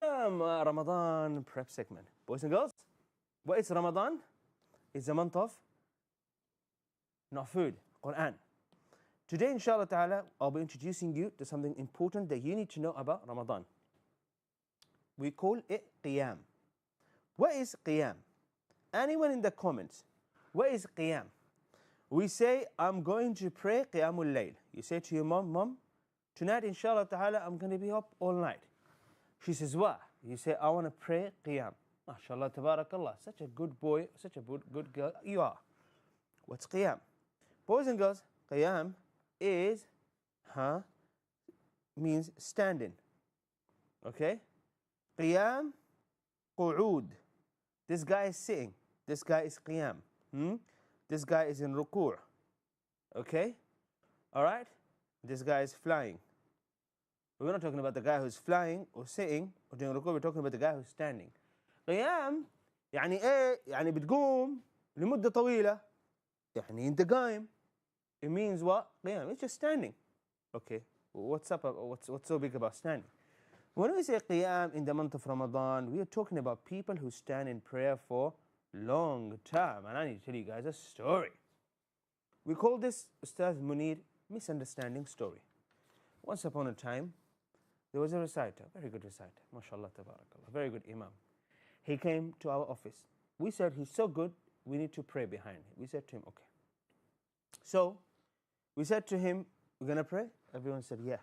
Ramadan prep segment. Boys and girls, what is Ramadan? It's a month of not food, Quran. Today, inshallah ta'ala, I'll be introducing you to something important that you need to know about Ramadan. We call it Qiyam. What is Qiyam? Anyone in the comments, what is Qiyam? We say, I'm going to pray Qiyamul Layl. You say to your mom, tonight, inshallah ta'ala, I'm going to be up all night. She says, what? You say, I want to pray Qiyam. MashaAllah, tabarakallah. Such a good boy, such a good girl you are. What's Qiyam? Boys and girls, Qiyam is, means standing. Okay? Qiyam, qu'ud. This guy is sitting. This guy is Qiyam. This guy is in ruku'. Okay? Alright? This guy is flying. We're not talking about the guy who's flying or sitting or doing ruku', we're talking about the guy who's standing. قيام يعني ايه؟ يعني بتقوم لمدة طويلة. يعني انت قايم. It means what? قيام. It's just standing. Okay. What's up? What's so big about standing? When we say qiyam in the month of Ramadan, we are talking about people who stand in prayer for long time. And I need to tell you guys a story. We call this, Ustaz Munir, misunderstanding story. Once upon a time, there was a reciter, very good reciter, mashallah, tabarakallah, very good imam. He came to our office. We said, he's so good, we need to pray behind him. We said to him, okay. So, we said to him, we're going to pray? Everyone said, yeah.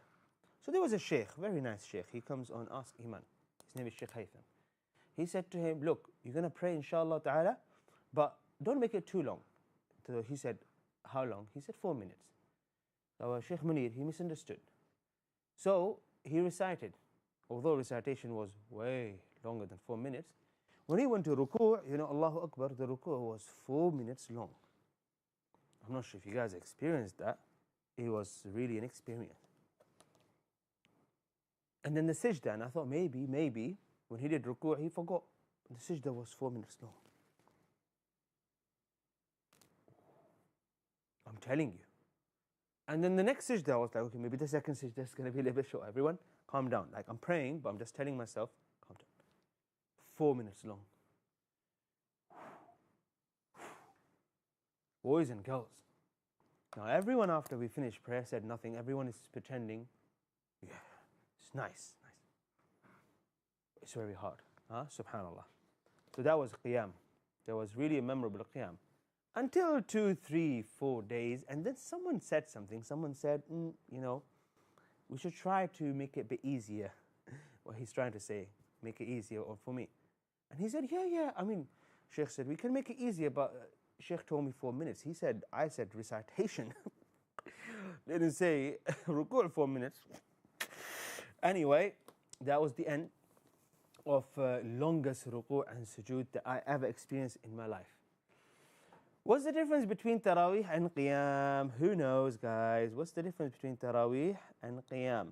So there was a sheikh, very nice sheikh. He comes on Ask Eman. His name is Sheikh Haytham. He said to him, look, you're going to pray inshallah ta'ala, but don't make it too long. So he said, how long? He said 4 minutes. So Sheikh Munir, he misunderstood. So he recited, although recitation was way longer than 4 minutes. When he went to ruku', you know, Allahu Akbar, the ruku' was 4 minutes long. I'm not sure if you guys experienced that. It was really an experience. And then the sajda, and I thought maybe, when he did ruku', he forgot. The sajda was 4 minutes long. I'm telling you. And then the next sajda, I was like, okay, maybe the second sajda is going to be a little bit short. Everyone, calm down. Like, I'm praying, but I'm just telling myself, calm down. 4 minutes long. Boys and girls. Now, everyone after we finished prayer said nothing. Everyone is pretending, yeah, it's nice. It's very hard. Subhanallah. So that was Qiyam. That was really a memorable Qiyam. Until 2, 3, 4 days, and then someone said something. Someone said, you know, we should try to make it a bit easier. What he's trying to say, make it easier for me. And he said, yeah. I mean, Sheikh said, we can make it easier, but Sheikh told me 4 minutes. I said recitation. Didn't say ruku' 4 minutes. Anyway, that was the end of longest ruku' and sujood that I ever experienced in my life. What's the difference between Taraweeh and Qiyam? Who knows, guys? What's the difference between Taraweeh and Qiyam?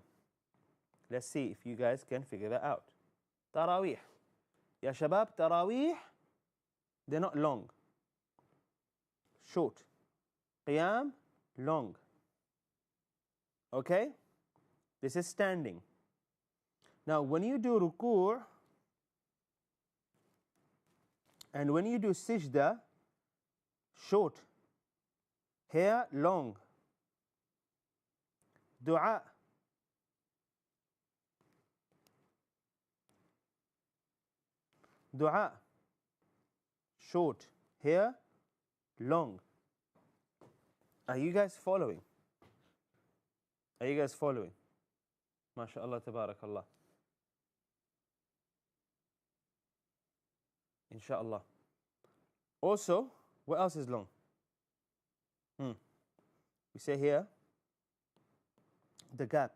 Let's see if you guys can figure that out. Taraweeh. Ya Shabab, Taraweeh, they're not long. Short. Qiyam, long. Okay? This is standing. Now, when you do ruku' and when you do sajda, short. Here, long. Dua. Dua. Short. Here, long. Are you guys following? Are you guys following? MashaAllah, tabarakallah. Insha'Allah. Also, what else is long? We say here, the gap.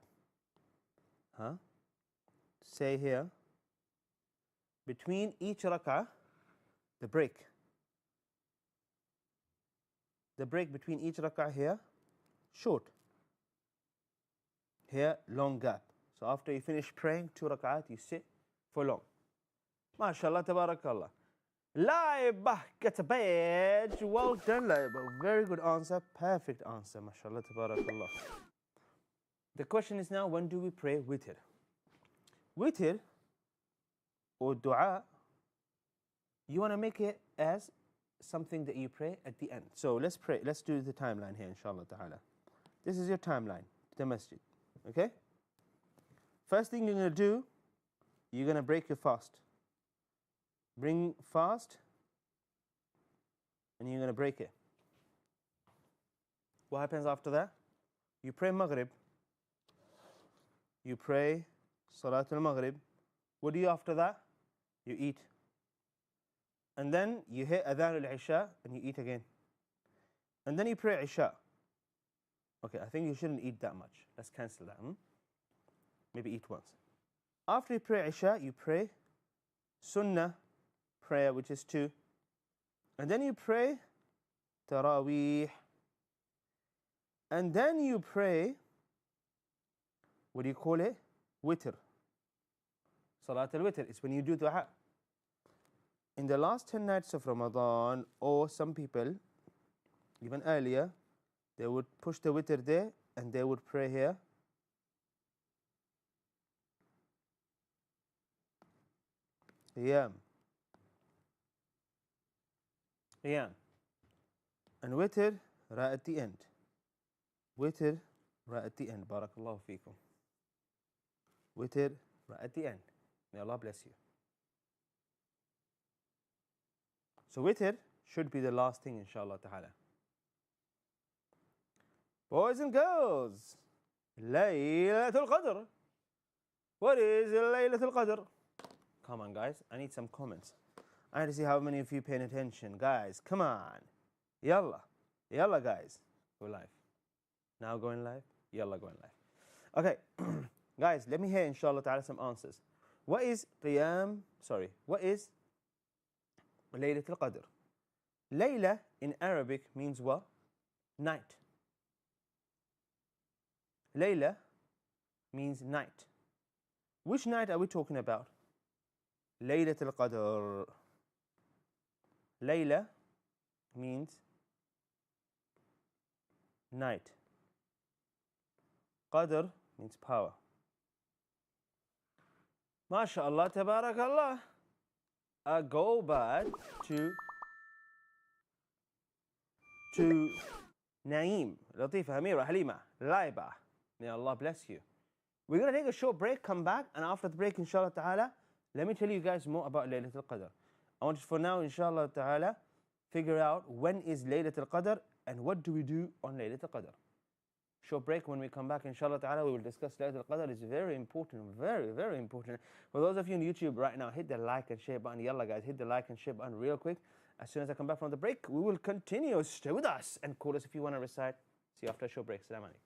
Say here, between each rak'ah, the break. The break between each rak'ah here, short. Here, long gap. So after you finish praying 2 rak'at, you sit for long. MashaAllah, tabarakallah. Laibah, get a badge. Well done, Laibah. Very good answer. Perfect answer. MashaAllah, tabarakallah. The question is now, when do we pray witr? Witr or dua, you want to make it as something that you pray at the end. So let's pray. Let's do the timeline here, inshallah ta'ala. This is your timeline, the masjid. Okay? First thing you're going to do, you're going to break your fast. Bring fast, and you're going to break it. What happens after that? You pray Maghrib. You pray Salat al-Maghrib. What do you after that? You eat. And then you hear Adhan al-Isha and you eat again. And then you pray Isha. Okay, I think you shouldn't eat that much. Let's cancel that. Maybe eat once. After you pray Isha, you pray Sunnah prayer, which is 2. And then you pray Taraweeh. And then you pray, what do you call it? Witr. Salat al-Witr is when you do dua. In the last 10 nights of Ramadan, or some people, even earlier, they would push the witr there and they would pray here. Qiyam. Qiyam. And witr right at the end. Witr right at the end. Barakallahu feekum. Witr right at the end. May Allah bless you. So witr should be the last thing, inshallah ta'ala. Boys and girls, Laylatul Qadr. What is Laylatul Qadr? Come on, guys. I need some comments. I need to see how many of you paying attention. Guys, come on. Yalla. Yalla, guys. Go live. Now going live? Yalla, going live. Okay. Guys, let me hear, inshallah ta'ala, some answers. What is Laylatul Qadr? Layla in Arabic means what? Night. Layla means night. Which night are we talking about? Laylatul Qadr. Layla means night. Qadr means power. MashaAllah, tabarakallah. Go back to Naeem, Latifa, Hamira, Halima, Laiba. May Allah bless you. We're going to take a short break, come back, and after the break, inshallah ta'ala, let me tell you guys more about Laylatul Qadr. I want you for now, inshallah ta'ala, figure out when is Laylatul Qadr and what do we do on Laylatul Qadr. Short break. When we come back, inshallah ta'ala, we will discuss Laylatul Qadr. It's very important, very, very important. For those of you on YouTube right now, hit the like and share button. Yalla guys, hit the like and share button real quick. As soon as I come back from the break, we will continue. Stay with us and call us if you want to recite. See you after a short break. Assalamu alaikum.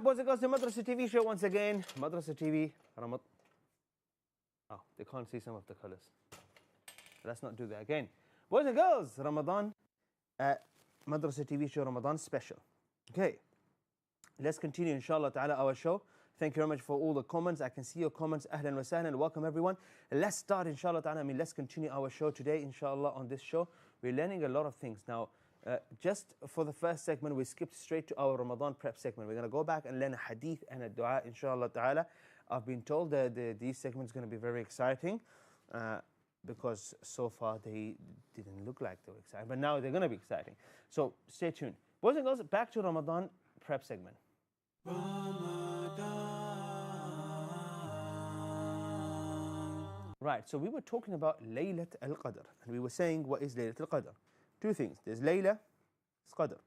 Boys and girls, the Madrasah TV show once again. Madrasah TV, Ramadan. Oh, they can't see some of the colors. Let's not do that again. Boys and girls, Ramadan, Madrasah TV show Ramadan special. Okay, let's continue inshallah ta'ala our show. Thank you very much for all the comments. I can see your comments. Ahlan wa sahlan. Welcome everyone. Let's start inshallah ta'ala. Let's continue our show today inshallah. On this show, we're learning a lot of things. Now, just for the first segment, we skipped straight to our Ramadan prep segment. We're going to go back and learn a hadith and a dua, inshallah ta'ala. I've been told that these segments are going to be very exciting because so far they didn't look like they were exciting, but now they're going to be exciting. So stay tuned. Boys and girls, back to Ramadan prep segment. Right, so we were talking about Laylat al-Qadr, and we were saying what is Laylat al-Qadr. Two things. There's Layla, it's Qadr.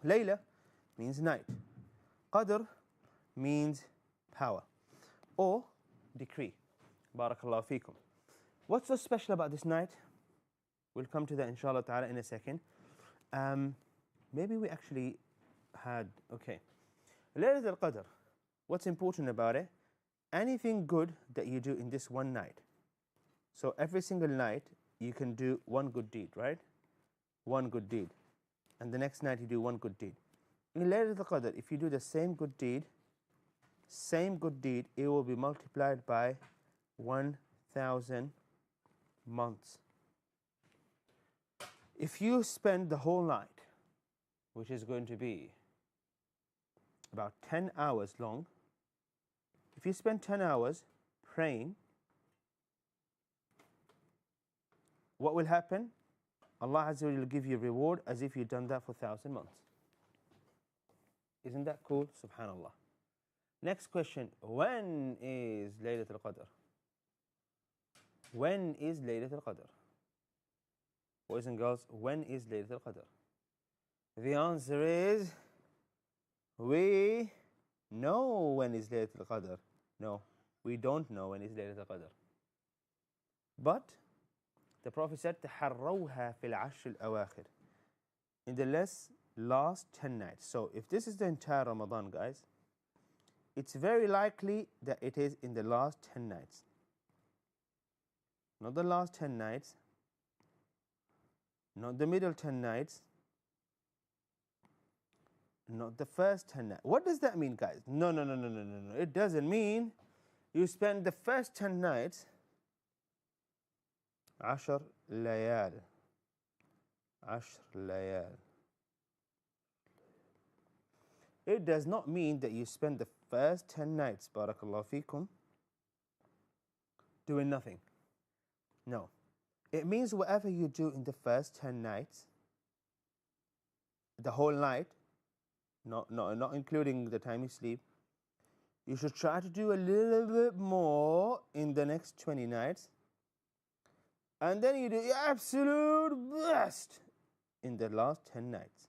Layla means night. Qadr means power or decree. Barakallahu feekum. What's so special about this night? We'll come to that inshallah ta'ala in a second. Maybe we actually had, okay. Laylat al-Qadr, what's important about it? Anything good that you do in this one night. So every single night you can do one good deed, right? One good deed. And the next night you do one good deed. In Laylat al-Qadr, if you do the same good deed, it will be multiplied by 1,000 months. If you spend the whole night, which is going to be about 10 hours long, if you spend 10 hours praying, what will happen? Allah Azza wa Jalla will give you a reward as if you've done that for 1,000 months. Isn't that cool? Subhanallah. Next question. When is Laylat al-Qadr? When is Laylat al-Qadr? Boys and girls, when is Laylat al-Qadr? The answer is, we know when is Laylat al-Qadr. No, we don't know when is Laylat al-Qadr. But the Prophet said, تَحَرَّوْهَا فِي الْعَشْرِ الْأَوَاخِرِ, in the last 10 nights. So if this is the entire Ramadan, guys, it's very likely that it is in the last 10 nights. Not the last 10 nights, not the middle 10 nights, not the first 10 nights. What does that mean, guys? No. It doesn't mean you spend the first 10 nights 10 ليال. It does not mean that you spend the first 10 nights, barakallahu feekum, doing nothing. No. It means whatever you do in the first 10 nights, the whole night, not including the time you sleep, you should try to do a little bit more in the next 20 nights. And then you do your absolute best in the last 10 nights.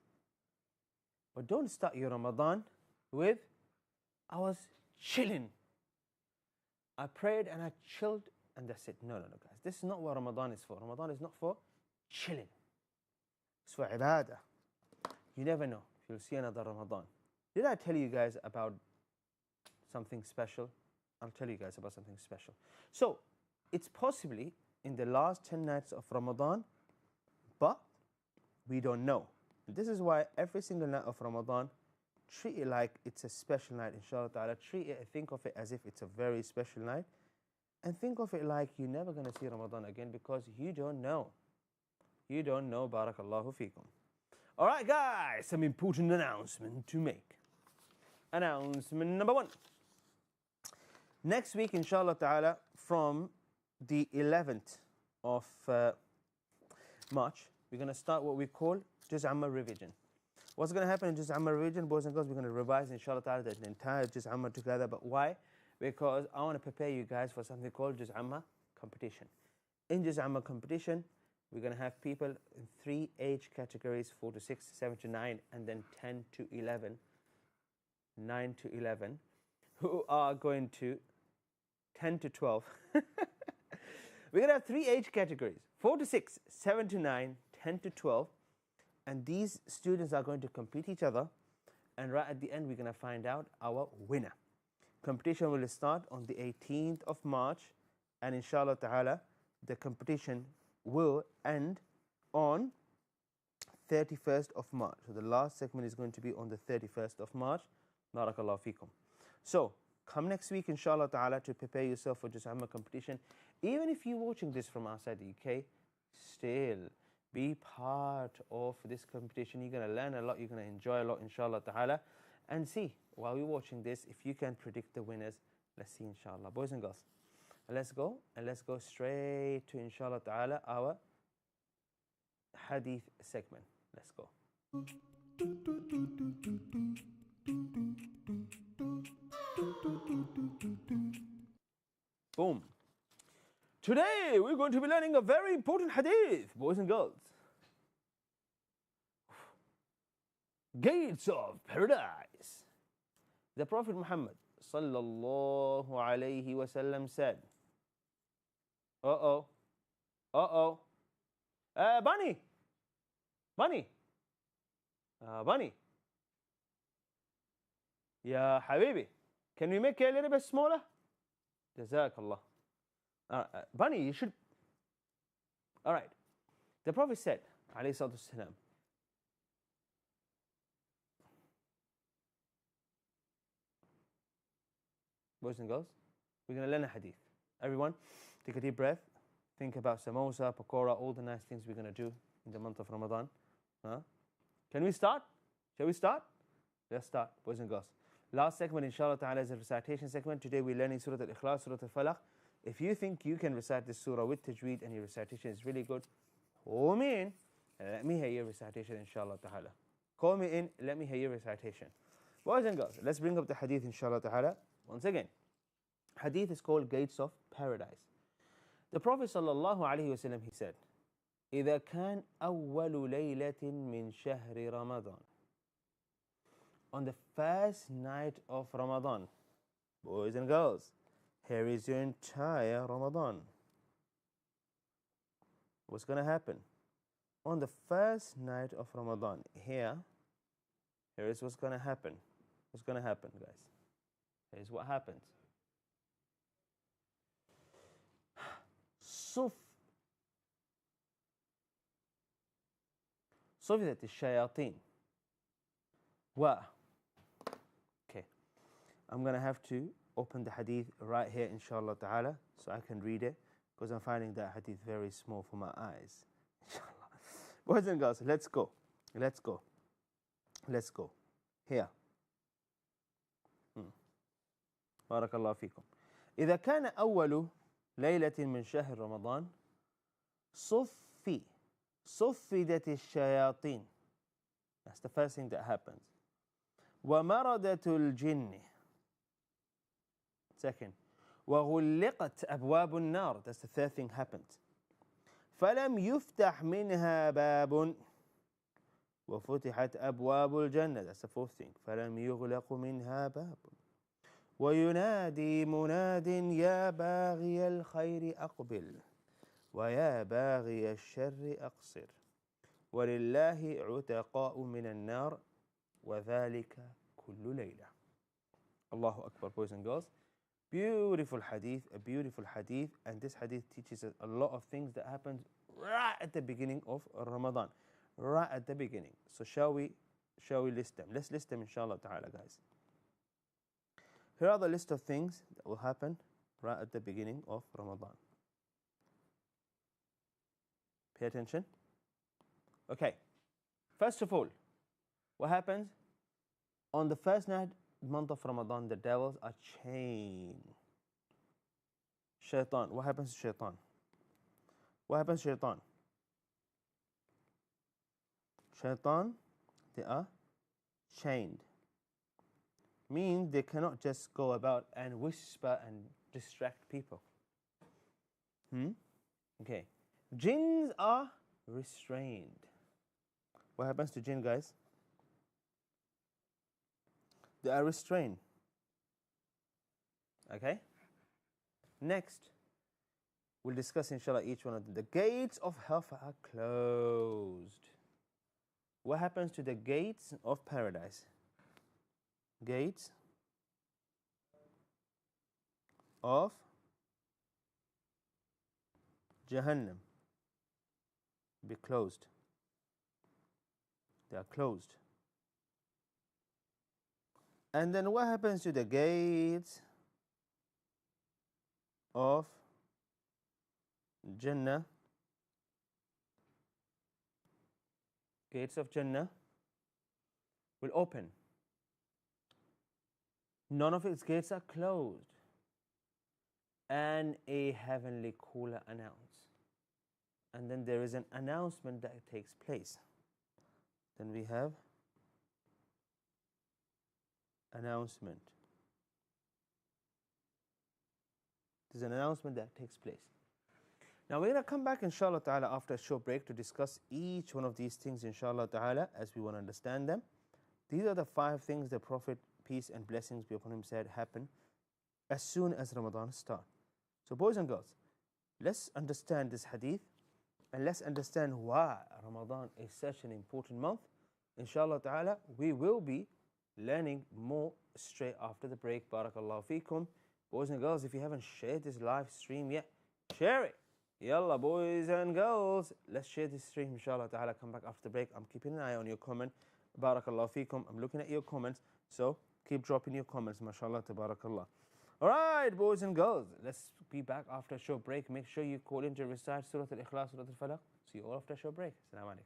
But don't start your Ramadan with, I was chilling. I prayed and I chilled and that's it. No, guys. This is not what Ramadan is for. Ramadan is not for chilling. It's for ibadah. You never know if you'll see another Ramadan. Did I tell you guys about something special? I'll tell you guys about something special. So, it's possibly in the last 10 nights of Ramadan, but we don't know. This is why every single night of Ramadan, treat it like it's a special night, inshallah ta'ala. Treat it, think of it as if it's a very special night. And think of it like you're never going to see Ramadan again because you don't know. You don't know, barakallahu feekum. All right, guys, some important announcement to make. Announcement number 1. Next week, inshallah ta'ala, from the 11th of March, we're going to start what we call Juz Amma revision. What's going to happen in Juz Amma revision, boys and girls? We're going to revise, inshallah ta'ala, the entire Juz Amma together. But why? Because I want to prepare you guys for something called Juz Amma competition. In Juz Amma competition, we're going to have people in 3 age categories, 4 to 6, 7 to 9, and then 10 to 11, 9 to 11, who are going to 10 to 12. We're going to have 3 age categories, 4 to 6, 7 to 9, 10 to 12. And these students are going to compete each other And right at the end, we're going to find out our winner. Competition will start on the 18th of March. And inshallah ta'ala, the competition will end on 31st of March. So the last segment is going to be on the 31st of March. Barakallahu feekum. So come next week, inshallah ta'ala, to prepare yourself for Juz Amma competition. Even if you're watching this from outside the UK, still be part of this competition. You're going to learn a lot, you're going to enjoy a lot, inshallah ta'ala. And see, while we're watching this, if you can predict the winners, let's see, inshallah. Boys and girls, let's go, and let's go straight to, inshallah ta'ala, our hadith segment. Let's go. Boom. Today we're going to be learning a very important hadith, boys and girls. Gates of paradise. The Prophet Muhammad sallallahu alayhi wasallam said, Bunny, Ya Habibi, can we make it a little bit smaller? Jazakallah. Bunny, you should. All right. The Prophet said, alayhi salatu wasalam, boys and girls, we're going to learn a hadith. Everyone, take a deep breath. Think about samosa, pakora, all the nice things we're going to do in the month of Ramadan. Can we start? Shall we start? Let's start, boys and girls. Last segment, inshallah ta'ala, is a recitation segment. Today we're learning Surah Al-Ikhlas, Surah Al-Falaq. If you think you can recite this surah with tajweed and your recitation is really good, call me in and let me hear your recitation, inshallah ta'ala. Call me in, let me hear your recitation. Boys and girls, let's bring up the hadith, inshallah ta'ala. Once again, hadith is called Gates of Paradise. The Prophet sallallahu alayhi wa sallam, he said, إِذَا كَانْ أَوَّلُ لَيْلَةٍ مِّن شَهْرِ رَمَضَانَ. On the first night of Ramadan, boys and girls, here is your entire Ramadan. What's going to happen? On the first night of Ramadan, here is what's going to happen. What's going to happen, guys? Here's what happens. صفدت الشياطين. Okay, I'm going to have to open the hadith right here, inshallah ta'ala, so I can read it, because I'm finding that hadith very small for my eyes. Inshallah. Boys and girls, let's go. Let's go. Let's go. Here. Barakallahu feekum. إذا كان أول ليلة من شهر رمضان صفدت الشياطين. That's the first thing that happens. ومردة الجن. Second, وغلقت أبواب النار. That's the third thing happens. فلم يفتح منها باب وفتحت أبواب الجنة. That's the fourth thing. فلم يغلق منها باب وينادي مناد يا باغي الخير أقبل ويا باغي الشر أقصر ولله عتقاء من النار وذلك كل ليلة. Allahu Akbar, boys and girls. Beautiful hadith, a beautiful hadith, and this hadith teaches us a lot of things that happen right at the beginning of Ramadan, right at the beginning. So shall we list them? Let's list them, inshallah ta'ala, guys. Here are the list of things that will happen right at the beginning of Ramadan. Pay attention. Okay. First of all, what happens? On the first night, month of Ramadan, the devils are chained. Shaitan. What happens to shaitan? What happens to shaitan? Shaitan, they are chained. Means they cannot just go about and whisper and distract people. Okay. Jinns are restrained. What happens to jinn, guys? They are restrained. Okay? Next, we'll discuss, inshallah, each one of them. The gates of hellfire are closed. What happens to the gates of paradise? gates of Jahannam be closed. They are closed. And then what happens to the gates of Jannah? Gates of Jannah will open. None of its gates are closed. And a heavenly caller announce. And then there is an announcement that takes place. Then we have announcement. There's an announcement that takes place. Now we're going to come back inshallah ta'ala after a short break to discuss each one of these things inshallah ta'ala as we want to understand them. These are the 5 things the Prophet, peace and blessings be upon him, said happen as soon as Ramadan starts. So boys and girls, let's understand this hadith and let's understand why Ramadan is such an important month. Inshallah ta'ala, we will be learning more straight after the break. Barakallahu feekum. Boys and girls, if you haven't shared this live stream yet, share it. Yalla, boys and girls, let's share this stream. Inshallah ta'ala, come back after the break. I'm keeping an eye on your comment. Barakallahu feekum. I'm looking at your comments. So keep dropping your comments. MashaAllah, tabarakallah. All right, boys and girls, let's be back after a short break. Make sure you call in to recite Surah Al-Ikhlas, Surah Al-Falaq. See you all after a short break. Assalamu alaikum.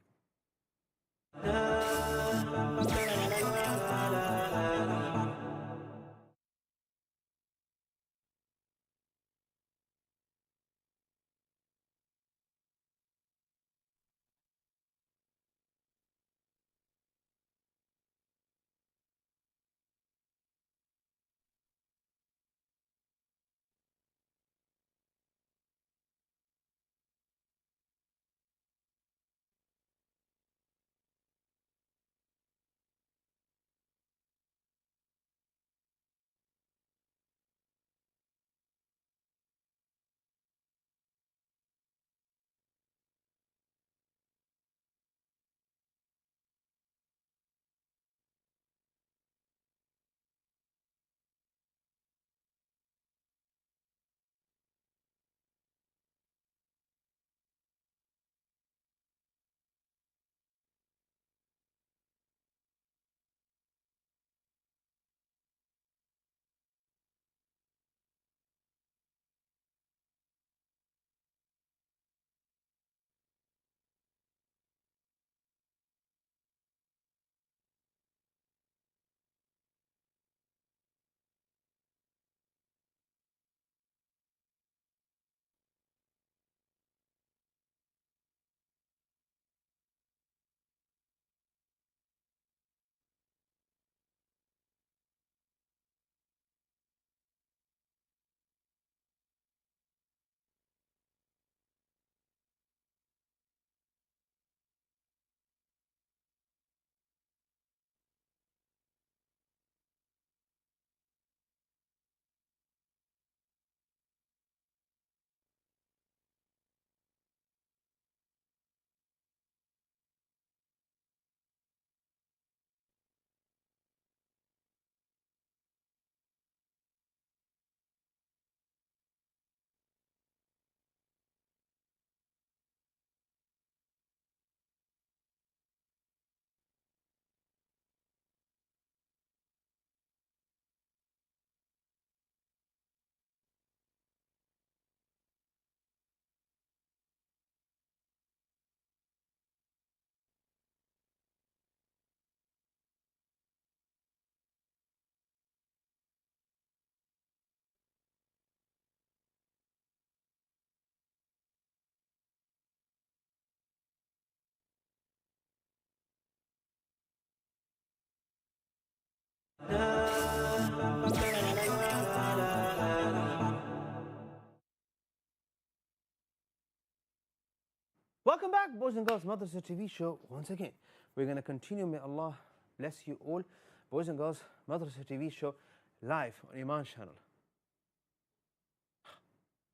Welcome back, boys and girls, Madrasah TV show. Once again, we're going to continue. May Allah bless you all. Boys and girls, Madrasah TV show live on Eman Channel.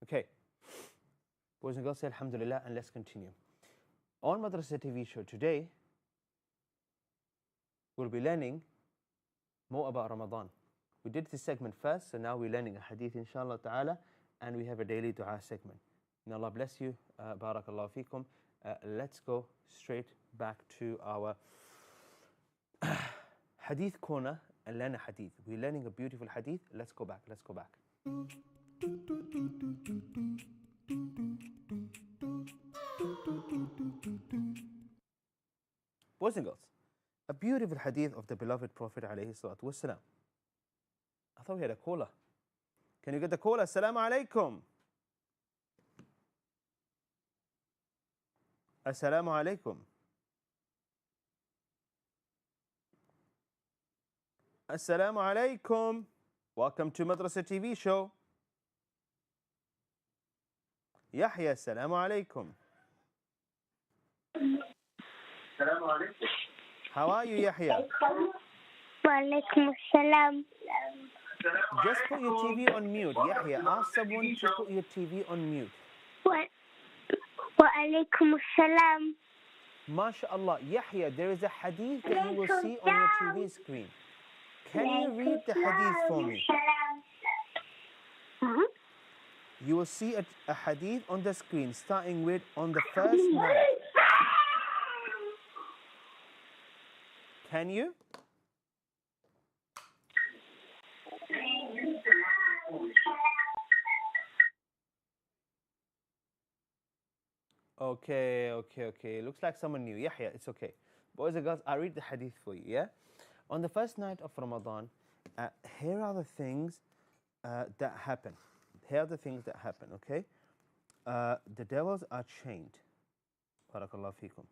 Okay. Boys and girls, say Alhamdulillah and let's continue. On Madrasah TV show today, we'll be learning more about Ramadan. We did this segment first, so now we're learning a hadith, inshallah ta'ala, and we have a daily dua segment. May Allah bless you. Barakallahu feekum. Let's go straight back to our hadith corner and learn a hadith. We're learning a beautiful hadith. Let's go back. Let's go back. Boys and girls, a beautiful hadith of the beloved Prophet alayhi salatu wassalam. I thought we had a caller. Can you get the caller? Assalamu alaikum. Assalamu alaikum. Assalamu alaikum. Welcome to Madrasah TV show. Yahya, assalamu alaikum. Assalamu alaikum. How are you, Yahya? Wa alaikum assalam. Just put your TV on mute. Yahya, ask someone to put your TV on mute. Wa alaikum assalam. MashaAllah. Yahya, there is a hadith that you will see on your TV screen. Can you read the hadith for me? You will see a hadith on the screen starting with on the first night. Can you? Okay. Looks like someone new. Yahya, it's okay. Boys and girls, I'll read the hadith for you, yeah? On the first night of Ramadan, here are the things that happen. Here are the things that happen, okay? The devils are chained. Barakallahu feekum.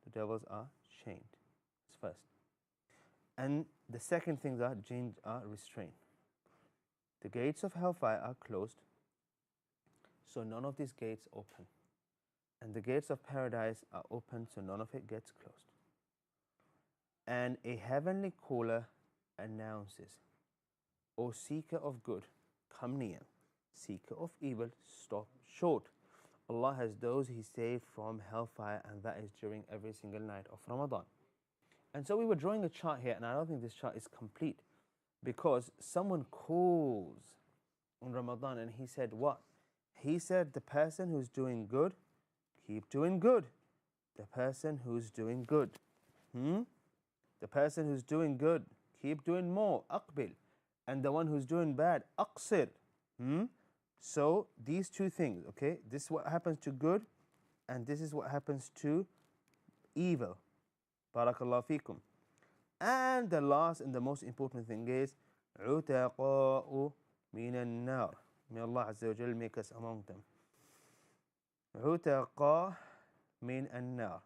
The devils are chained. That's first. And the second things are jinns are restrained. The gates of hellfire are closed, so none of these gates open. And the gates of paradise are open, so none of it gets closed. And a heavenly caller announces, O seeker of good, come near. Seeker of evil, stop short. Allah has those He saved from hellfire, and that is during every single night of Ramadan. And so we were drawing a chart here, and I don't think this chart is complete, because someone calls on Ramadan and he said what? He said the person who's doing good, keep doing good. The person who's doing good. The person who's doing good, keep doing more, aqbil. And the one who's doing bad, aqsir. So these two things, okay? This is what happens to good, and this is what happens to evil. Barakallahu feekum. And the last and the most important thing is عُتَقَاءُ مِنَ النَّارِ. May Allah Azza wa Jal make us among them. عُتَقَاء مِنَ النَّارِ.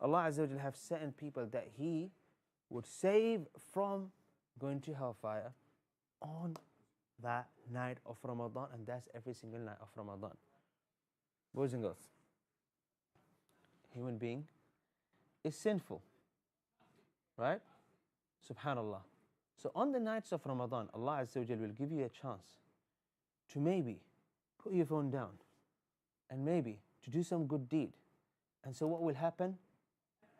Allah Azza wa Jal have certain people that He would save from going to hellfire on that night of Ramadan, and that's every single night of Ramadan. Boys and girls, human being is sinful, right? Subhanallah. So on the nights of Ramadan, Allah Azza wa Jal will give you a chance to maybe put your phone down and maybe to do some good deed. And so what will happen?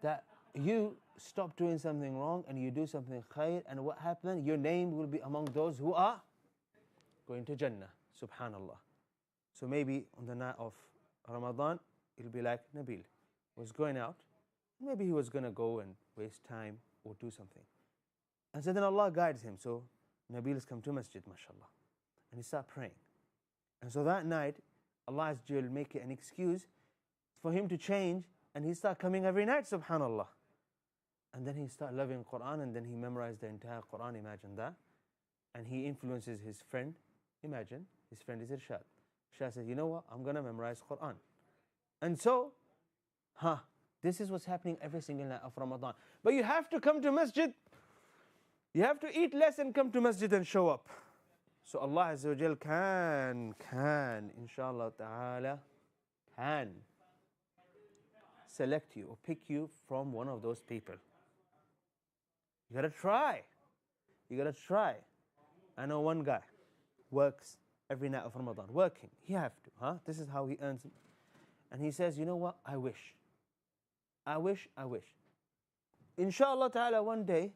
That you stop doing something wrong and you do something khair, and what happens? Your name will be among those who are going to Jannah. Subhanallah. So maybe on the night of Ramadan, it'll be like Nabil was going out. Maybe he was going to go and waste time or do something. And so then Allah guides him. So Nabil has come to masjid, mashallah. And he started praying. And so that night, Allah will make it an excuse for him to change, and he start coming every night, subhanallah. And then he start loving Quran, and then he memorized the entire Quran, imagine that. And he influences his friend, imagine, his friend is Irshad. Irshad says, you know what, I'm going to memorize Quran. And so, this is what's happening every single night of Ramadan. But you have to come to masjid. You have to eat less and come to masjid and show up. So Allah Azza wa Jal can, inshallah ta'ala, can select you or pick you from one of those people. You gotta try. You gotta try. I know one guy works every night of Ramadan, working. He have to, This is how he earns. And he says, you know what? I wish. Inshallah ta'ala, one day,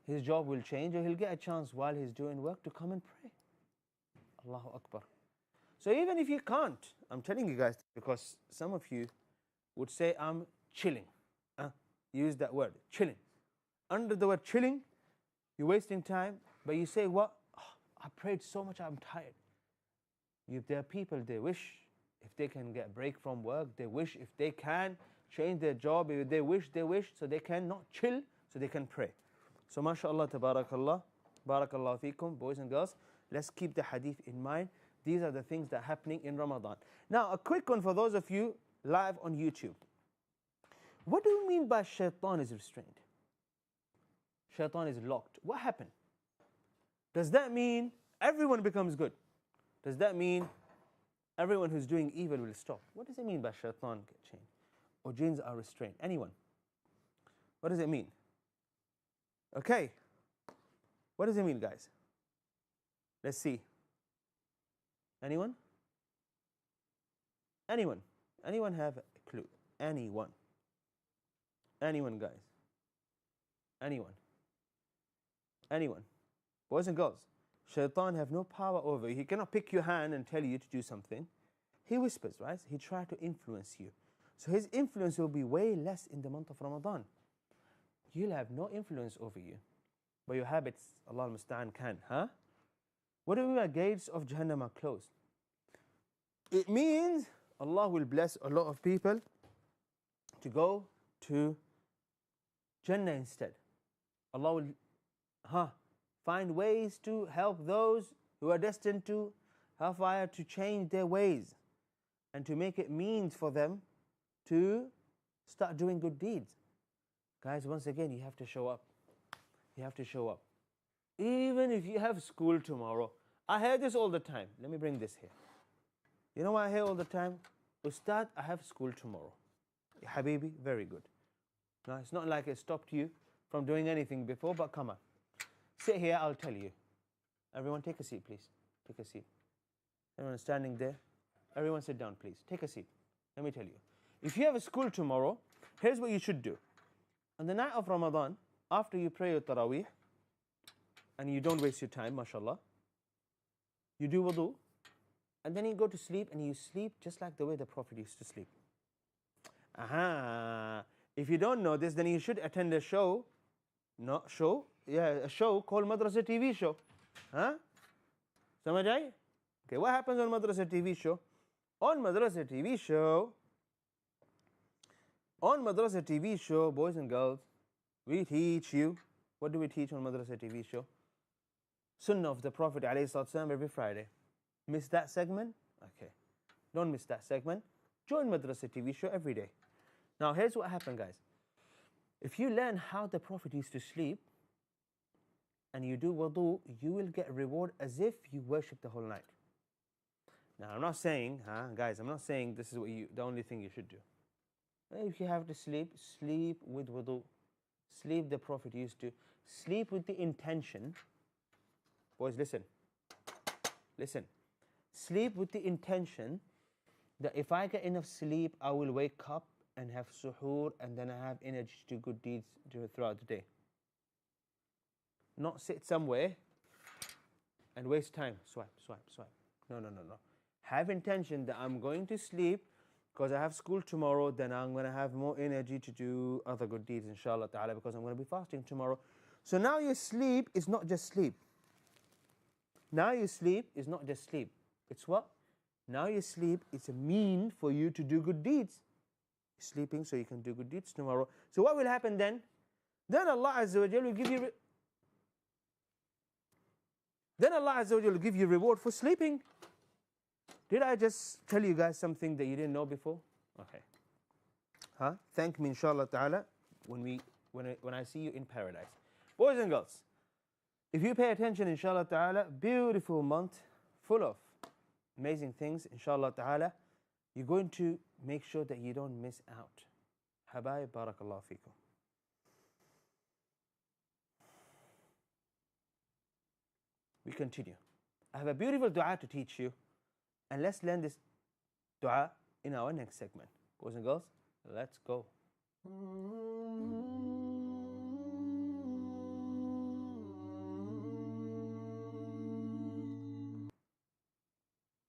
his job will change, or he'll get a chance while he's doing work to come and pray. Allahu Akbar. So even if you can't, I'm telling you guys, because some of you would say, I'm chilling. Use that word, chilling. Under the word chilling, you're wasting time, but you say, what? Oh, I prayed so much, I'm tired. There are people, they wish if they can get a break from work, they wish if they can change their job, if they wish, so they can not chill, so they can pray. So mashallah, tabarakallah, barakallahu feekum, boys and girls, let's keep the hadith in mind. These are the things that are happening in Ramadan. Now, a quick one for those of you live on YouTube. What do you mean by shaitan is restrained? Shaitan is locked. What happened? Does that mean everyone becomes good? Does that mean everyone who's doing evil will stop? What does it mean by shaitan get changed? Or jinns are restrained? Anyone? What does it mean? Okay. What does it mean, guys? Let's see. Anyone? Anyone? Anyone have a clue? Anyone? Anyone, guys? Anyone? Anyone? Boys and girls, shaitan have no power over you. He cannot pick your hand and tell you to do something. He whispers, right? He tries to influence you. So his influence will be way less in the month of Ramadan. You'll have no influence over you. But your habits, Allah al-Musta'an, can. What do you mean by gates of Jahannam are closed? It means Allah will bless a lot of people to go to Jannah instead. Allah will find ways to help those who are destined to hellfire to change their ways and to make it means for them to start doing good deeds. Guys, once again, you have to show up. You have to show up. Even if you have school tomorrow. I hear this all the time. Let me bring this here. You know what I hear all the time? Ustad, I have school tomorrow. Habibi, very good. Now, it's not like it stopped you from doing anything before, but come on. Sit here, I'll tell you. Everyone take a seat, please. Take a seat. Everyone standing there. Everyone sit down, please. Take a seat. Let me tell you. If you have a school tomorrow, here's what you should do. On the night of Ramadan, after you pray your Taraweeh, and you don't waste your time, mashallah, you do wudu, and then you go to sleep, and you sleep just like the way the Prophet used to sleep. If you don't know this, then you should attend a show, a show called Madrasah TV show. Samajh aayi? Okay, what happens on Madrasah TV show? On Madrasah TV show, boys and girls, we teach you. What do we teach on Madrasah TV show? Sunnah of the Prophet ﷺ every Friday. Miss that segment? Okay. Don't miss that segment. Join Madrasah TV show every day. Now, here's what happened, guys. If you learn how the Prophet used to sleep and you do wudu, you will get reward as if you worship the whole night. Now, I'm not saying, guys, I'm not saying this is the only thing you should do. If you have to sleep, sleep with wudu. Sleep the Prophet used to. Sleep with the intention. Boys, listen. Listen. Sleep with the intention that if I get enough sleep, I will wake up and have suhoor, and then I have energy to do good deeds throughout the day. Not sit somewhere and waste time. Swipe. No. Have intention that I'm going to sleep because I have school tomorrow, then I'm going to have more energy to do other good deeds, inshallah ta'ala, because I'm going to be fasting tomorrow. So now your sleep is not just sleep. Now your sleep is not just sleep. It's what? Now your sleep is a mean for you to do good deeds. Sleeping so you can do good deeds tomorrow. So what will happen then? Then Allah Azza wa Jalla will give you will give you reward for sleeping. Did I just tell you guys something that you didn't know before? Okay. Thank me, inshallah ta'ala, when I see you in paradise. Boys and girls, if you pay attention, inshallah ta'ala, beautiful month, full of amazing things, inshallah ta'ala, you're going to make sure that you don't miss out. Habaib, barakallahu feekum. We continue. I have a beautiful dua to teach you, and let's learn this dua in our next segment. Boys and girls, let's go.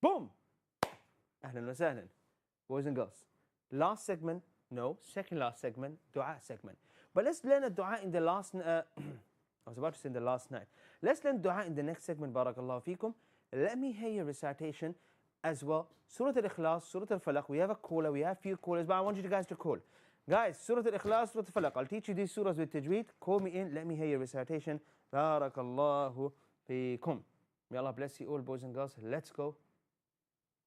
Boom! Ahlan wa sahlan. Boys and girls. Last segment, no, second last segment, dua segment. But let's learn a dua in the last, I was about to say in the last night. Let's learn dua in the next segment, barakallahu feekum. Let me hear your recitation as well. Surah Al-Ikhlas, Surah Al-Falaq. We have a caller, we have few callers, but I want you guys to call. Guys, Surah Al-Ikhlas, Surah Al-Falaq. I'll teach you these surahs with tajweed. Call me in, let me hear your recitation. Barakallahu feekum. May Allah bless you all, boys and girls. Let's go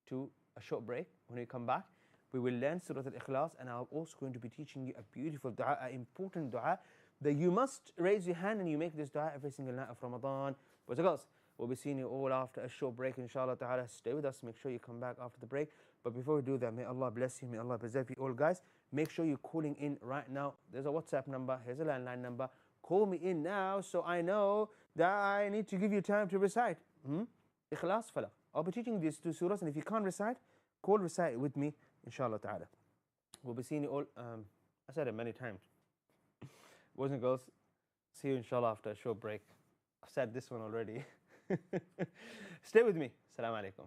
to a short break. When we come back, we will learn Surah Al-Ikhlas, and I'm also going to be teaching you a beautiful dua, an important dua that you must raise your hand and you make this dua every single night of Ramadan. Boys and girls, we'll be seeing you all after a short break, inshallah ta'ala. Stay with us, make sure you come back after the break. But before we do that, may Allah bless you, may Allah preserve you all, guys. Make sure you're calling in right now. There's a WhatsApp number, here's a landline number. Call me in now so I know that I need to give you time to recite. Ikhlas, Falaq. I'll be teaching these two surahs, and if you can't recite, call recite with me, inshallah ta'ala. We'll be seeing you all, I said it many times. Boys and girls, see you inshallah after a short break. I've said this one already. Stay with me. Assalamu alaikum.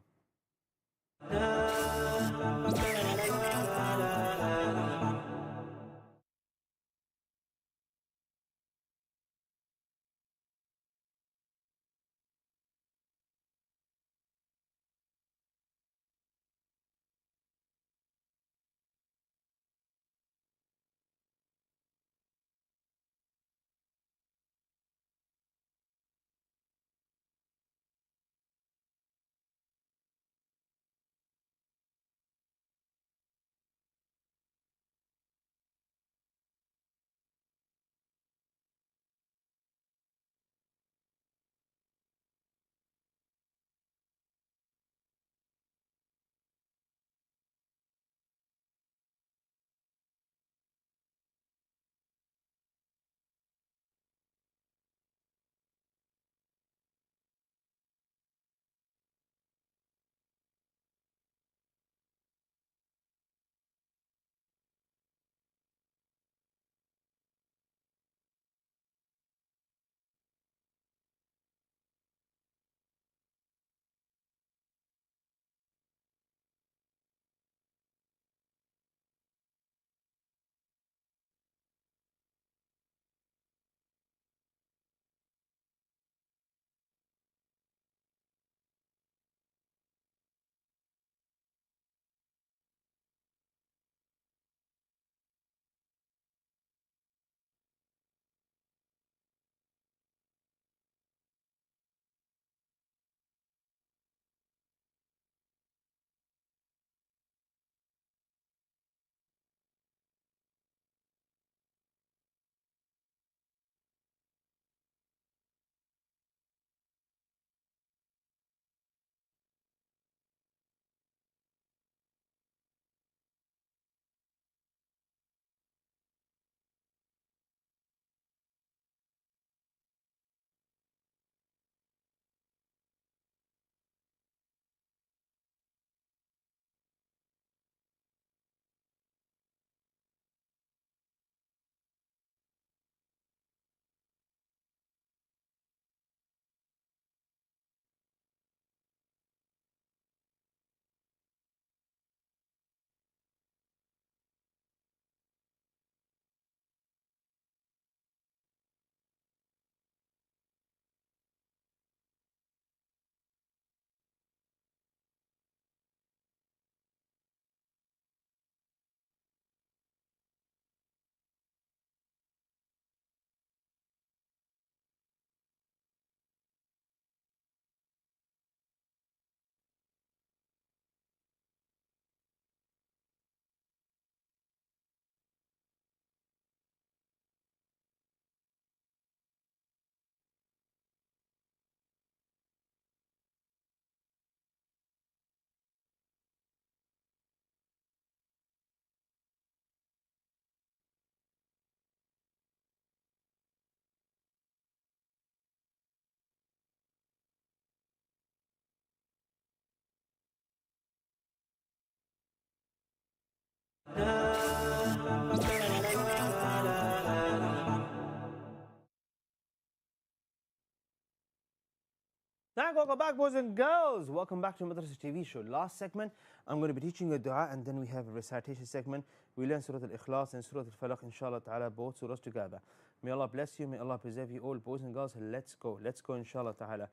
welcome back, boys and girls. Welcome back to Madrasah TV show. Last segment, I'm going to be teaching you a dua, and then we have a recitation segment. We learn Surah Al-Ikhlas and Surah Al-Falaq, inshallah ta'ala, both surahs together. May Allah bless you, may Allah preserve you all, boys and girls. Let's go, inshallah ta'ala.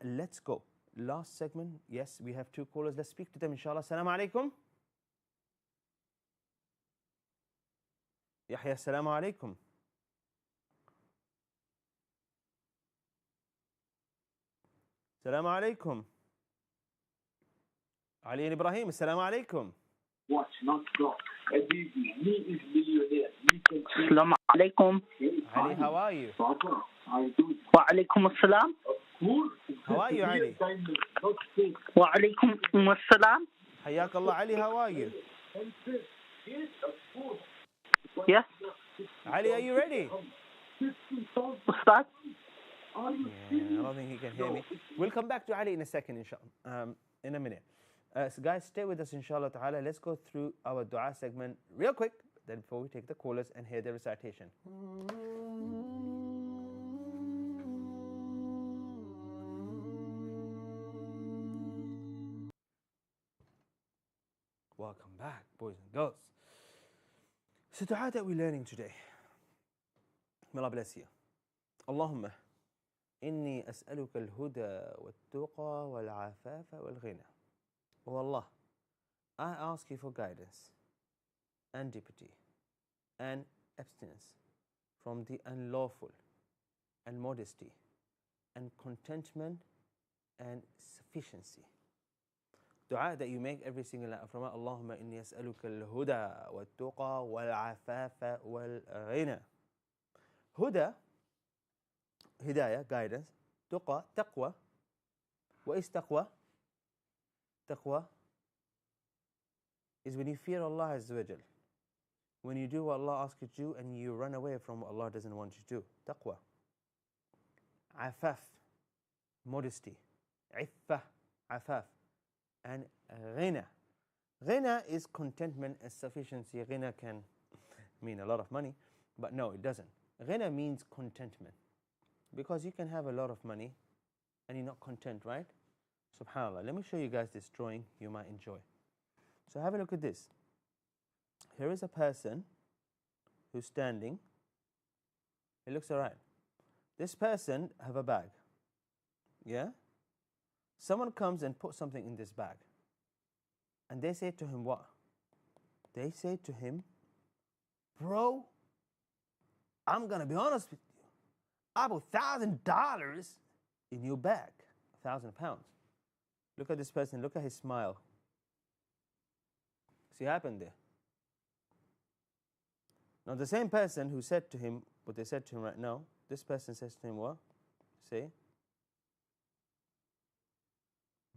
Let's go. Last segment, yes, we have two callers. Let's speak to them, inshallah. Assalamu alaikum. Yahya, assalamu alaikum. Assalamu alaikum. Ali and Ibrahim, assalamu alaikum. Watch, not stop. He is millionaire. Assalamu alaikum. Ali, how are you? Wa alaikum assalam. How are you, Ali? Wa alaikum assalam. Hayyak Allah, Ali, how are you? Yes. Ali, are you ready? Ustaz? Yeah, I don't think he can hear me. We'll come back to Ali in a second, inshallah. In a minute. So guys, stay with us, inshallah ta'ala. Let's go through our dua segment real quick, then before we take the callers and hear the recitation. Welcome back, boys and girls. So dua that we're learning today. May Allah bless you. Allahumma inni as'aluka al-huda wal-tuqa wal-afafa wal-ghina. Oh Allah, I ask you for guidance and deputy and abstinence from the unlawful and modesty and contentment and sufficiency. Dua that you make every single night from Allahumma inni as'aluka al-huda wal-tuqa wal-afafa wal-ghina. Huda, hidayah, guidance. Tuqa, taqwa. What is taqwa? Taqwa is when you fear Allah Azza wa Jal. When you do what Allah asks you to do and you run away from what Allah doesn't want you to do. Taqwa. Afaf, modesty. Iffah, afaf. And ghina. Ghina is contentment and sufficiency. Ghina can mean a lot of money, but no, it doesn't. Ghina means contentment. Because you can have a lot of money and you're not content, right? SubhanAllah. Let me show you guys this drawing you might enjoy. So have a look at this. Here is a person who's standing. It looks all right. This person have a bag. Yeah? Someone comes and puts something in this bag. And they say to him what? They say to him, bro, I'm going to be honest with you. I put $1,000 in your bag. 1,000 pounds. Look at this person. Look at his smile. See what happened there? Now the same person who said to him what they said to him right now, this person says to him what? See?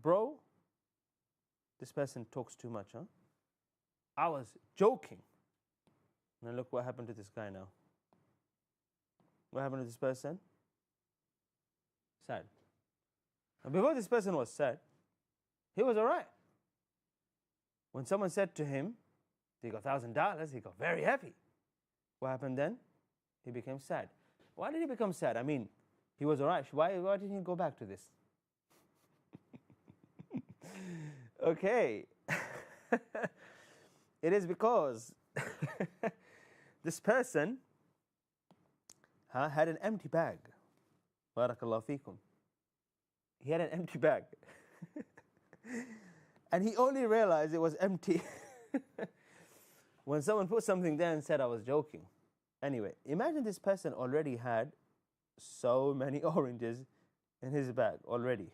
Bro, this person talks too much, huh? I was joking. Now look what happened to this guy now. What happened to this person? Sad. And before this person was sad, he was all right. When someone said to him, he got $1,000, he got very happy. What happened then? He became sad. Why did he become sad? I mean, he was all right. Why didn't he go back to this? Okay. It is because this person had an empty bag. Barakallahu feekum. He had an empty bag. And he only realized it was empty when someone put something there and said I was joking. Anyway, imagine this person already had so many oranges in his bag already.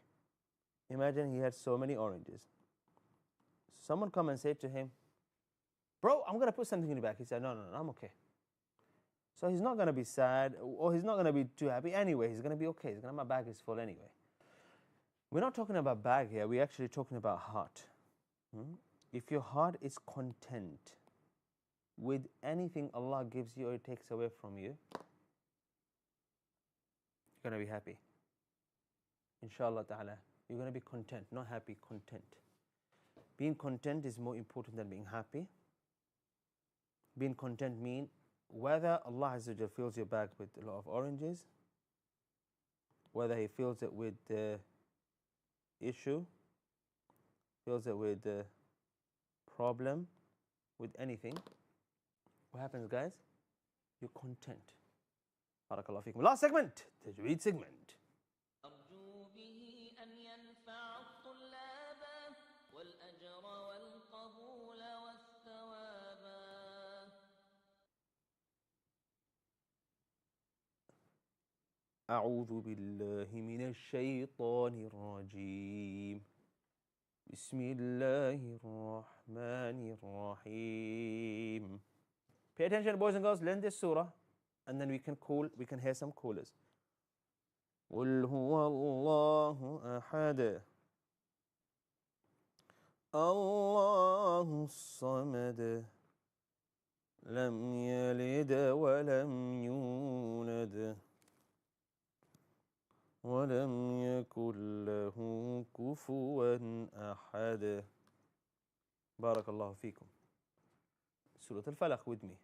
Imagine he had so many oranges. Someone come and say to him, bro, I'm going to put something in the bag. He said, no, I'm okay. So he's not going to be sad or he's not going to be too happy. Anyway, he's going to be okay. My bag is full anyway. We're not talking about bag here. We're actually talking about heart. If your heart is content with anything Allah gives you or takes away from you, you're going to be happy. Inshallah ta'ala. You're going to be content, not happy, content. Being content is more important than being happy. Being content means whether Allah Azza wa Jal fills your bag with a lot of oranges, whether He fills it with issue, fills it with problem, with anything, what happens, guys? You're content. Barakallahu feekum. Last segment, Tajweed segment. أرجو به أن ينفع الطلاب والأجر والقبول والثواب. أعوذ بالله من الشيطان الرجيم. بسم الله الرحمن الرحيم. Pay attention, boys and girls. Learn this surah, and then we can hear some callers. قل هو الله أحد الله الصمد لم يلد ولم يولد ولم يكن له كفوا أحد. بارك الله فيكم. سورة الفلق with me.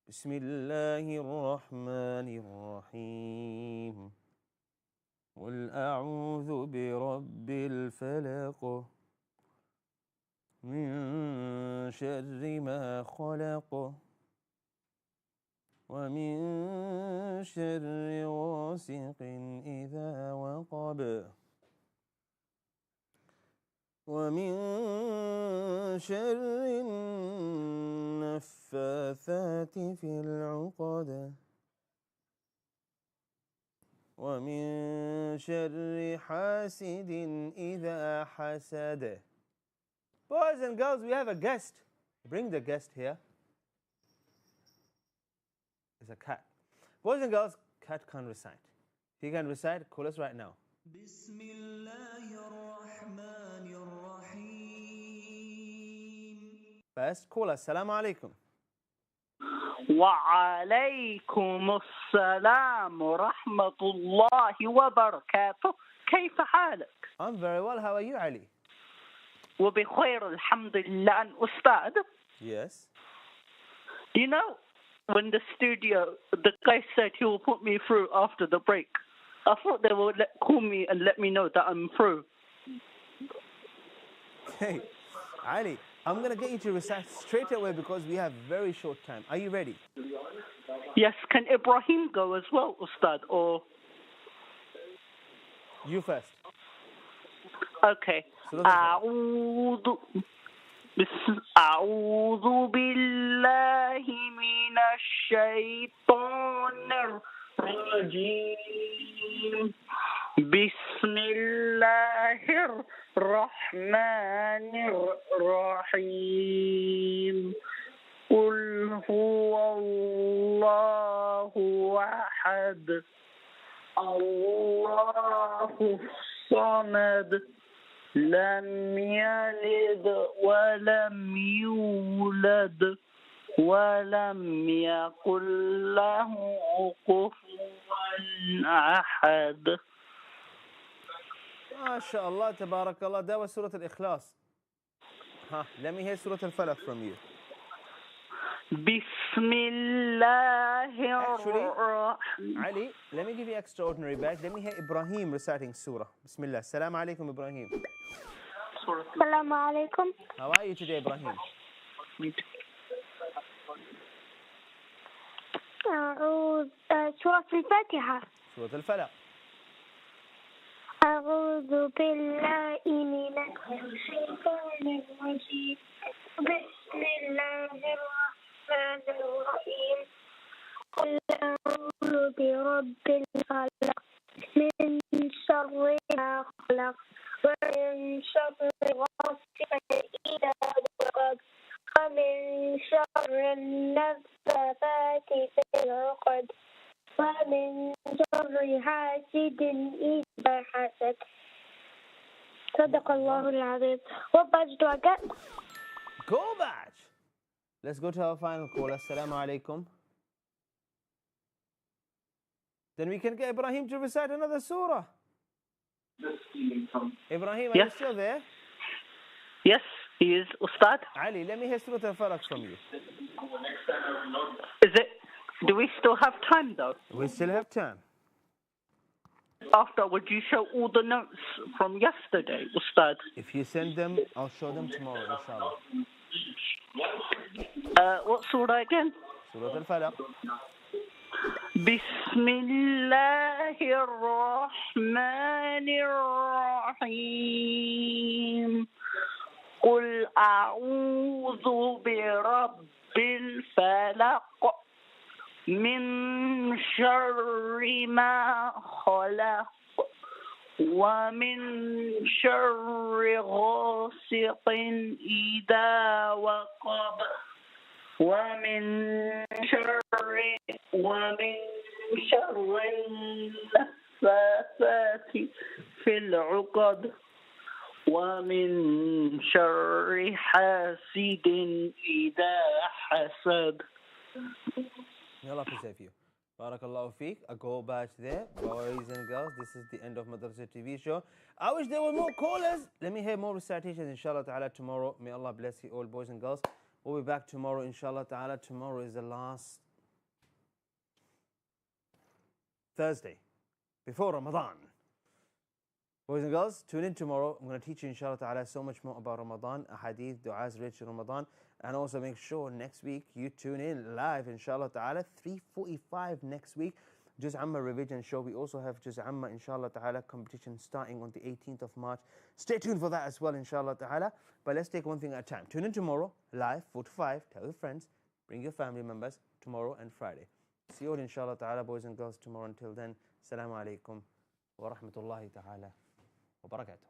بسم الله الرحمن الرحيم. قل أعوذ برب الفلق من شر ما خلق ومن شر غاسق إذا وقب ومن شر النفاثات في العقد ومن شر حاسد إذا حسد. Boys and girls, we have a guest. Bring the guest here. It's a cat. Boys and girls, cat can't recite. If you can recite, call us right now. بسم الله الرحمن الرحيم. First, call us. Assalamu alaikum. وعليكم السلام ورحمة الله وبركاته. كيف حالك؟ I'm very well. How are you, Ali? وبخير الحمد لله. And Ustad, Yes. you know, when the studio, the guy said he will put me through after the break. I thought they would call me and let me know that I'm through. Hey, Ali, I'm going to get you to recite straight away because we have very short time. Are you ready? Yes, can Ibrahim go as well, Ustad? Or You first. okay. أعوذ بالله من الشيطان الرجيم. بسم الله الرحمن الرحيم. قل هو الله أحد الله الصمد لم يلد ولم يولد ولم يكن له كفوا أحد. MashaAllah, tabarakallah. That was Surah Al-Ikhlas. Let me hear Surah Al-Falaq from you. Bismillah. Ali, let me give you extraordinary badge. Let me hear Ibrahim reciting Surah. Bismillah. Assalamu alaikum, Ibrahim. Assalamu alaikum. How are you today, Ibrahim? سورة الفاتحة. Surah Al-Falaq. أعوذ بالله من الشيطان الرجيم. بسم الله الرحمن الرحيم. قل أعوذ برب الفلق من شر ما خلق ومن شر غاسق إذا وقب ومن شر النفاثات في العقد ومن شر حاسد إذا حسد. صدق الله العظيم. What badge do I get? Go badge. Let's go to our final call. Assalamu alaikum. Then we can get Ibrahim to recite another surah. Ibrahim, are you Yes. still there? Yes, he is, Ustad. Ali, let me hear Surah Al-Falaq from you. Is it? Do we still have time though? We still have time. afterwards you show all the notes from yesterday, Ustad? If you send them, I'll show them tomorrow, inshallah. What surah again? Surah Al-Falaq. بسم الله الرحمن الرحيم قل أعوذ برب الفلق من شر ما خلق ومن شر غاسق إذا وقب ومن شر النفاثات في العقد ومن شر حاسد إذا حسد. May Allah preserve you. Barakallahu feek. A go batch there. Boys and girls, this is the end of Madrasah TV show. I wish there were more callers. Let me hear more recitations, inshallah ta'ala, tomorrow. May Allah bless you all, boys and girls. We'll be back tomorrow, inshallah ta'ala. Tomorrow is the last Thursday before Ramadan. Boys and girls, tune in tomorrow. I'm going to teach you, inshallah ta'ala, so much more about Ramadan, hadith, du'as related to Ramadan. And also make sure next week you tune in live, inshallah ta'ala, 3:45 next week. Juz Amma revision show. We also have Juz Amma, inshallah ta'ala, competition starting on the 18th of March. Stay tuned for that as well, inshallah ta'ala. But let's take one thing at a time. Tune in tomorrow, live, 4 to 5. Tell your friends, bring your family members tomorrow and Friday. See you all, inshallah ta'ala, boys and girls, tomorrow. Until then, Assalamu alaikum wa rahmatullahi ta'ala wa barakatuh.